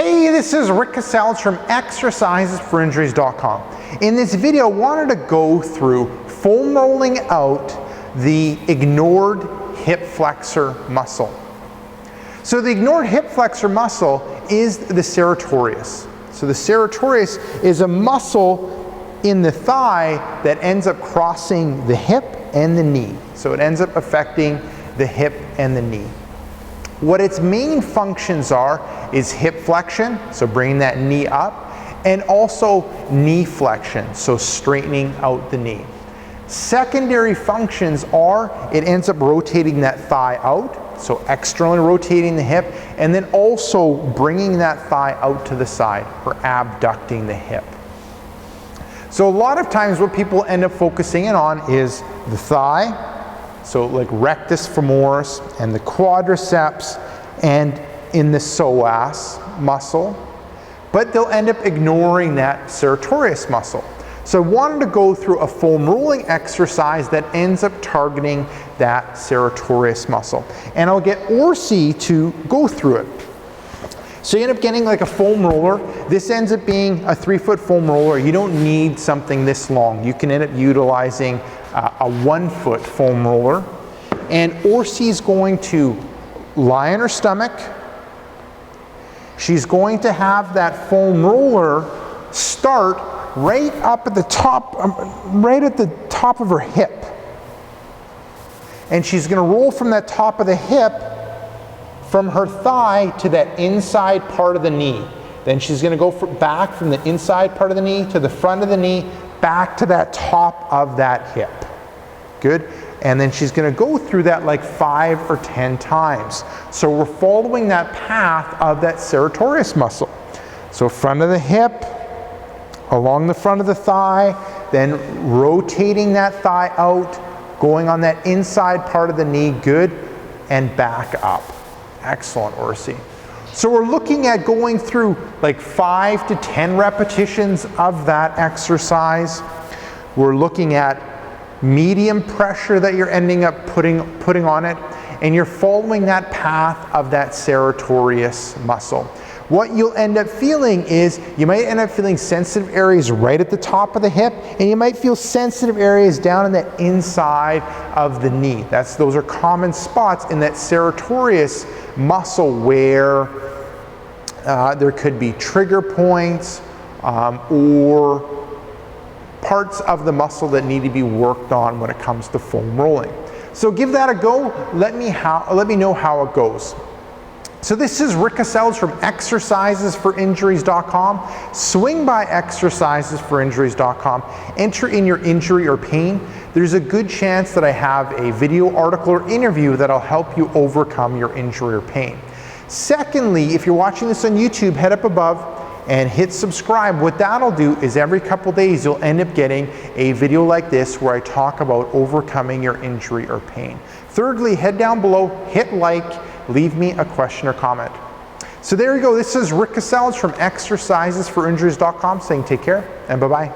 Hey, this is Rick Kaselj from exercisesforinjuries.com. In this video, I wanted to go through foam rolling out the ignored hip flexor muscle. So the ignored hip flexor muscle is the Sartorius. So the Sartorius is a muscle in the thigh that ends up crossing the hip and the knee. So it ends up affecting the hip and the knee. What its main functions are is hip flexion, so bringing that knee up, and also knee flexion, so straightening out the knee. Secondary functions are it ends up rotating that thigh out, so externally rotating the hip, and then also bringing that thigh out to the side, or abducting the hip. So a lot of times what people end up focusing in on is the thigh, so like rectus femoris and the quadriceps and in the psoas muscle, but they'll end up ignoring that Sartorius muscle. So I wanted to go through a foam rolling exercise that ends up targeting that Sartorius muscle. And I'll get Orsi to go through it. So you end up getting like a foam roller. This ends up being a 3-foot foam roller. You don't need something this long. You can end up utilizing a 1-foot foam roller. And Orsi is going to lie on her stomach. She's going to have that foam roller start right up at the top, right at the top of her hip. And she's going to roll from that top of the hip, from her thigh to that inside part of the knee. Then she's going to go back from the inside part of the knee to the front of the knee, back to that top of that hip. Good. And then she's going to go through that like 5 or 10 times. So we're following that path of that Sartorius muscle. So front of the hip, along the front of the thigh, then rotating that thigh out, going on that inside part of the knee, good, and back up. Excellent, Orsi. So we're looking at going through like 5 to 10 repetitions of that exercise. We're looking at medium pressure that you're ending up putting on it, and you're following that path of that Sartorius muscle. What you'll end up feeling is you might end up feeling sensitive areas right at the top of the hip, and you might feel sensitive areas down in the inside of the knee. Those are common spots in that Sartorius muscle where there could be trigger points or parts of the muscle that need to be worked on when it comes to foam rolling. So give that a go. Let me know how it goes. So this is Rick Kaselj from exercisesforinjuries.com. Swing by exercisesforinjuries.com. Enter in your injury or pain. There's a good chance that I have a video article or interview that'll help you overcome your injury or pain. Secondly, if you're watching this on YouTube, head up above and hit subscribe. What that'll do is every couple days you'll end up getting a video like this where I talk about overcoming your injury or pain. Thirdly, head down below, hit like, leave me a question or comment. So there you go. This is Rick Kaselj from exercisesforinjuries.com saying take care and bye-bye.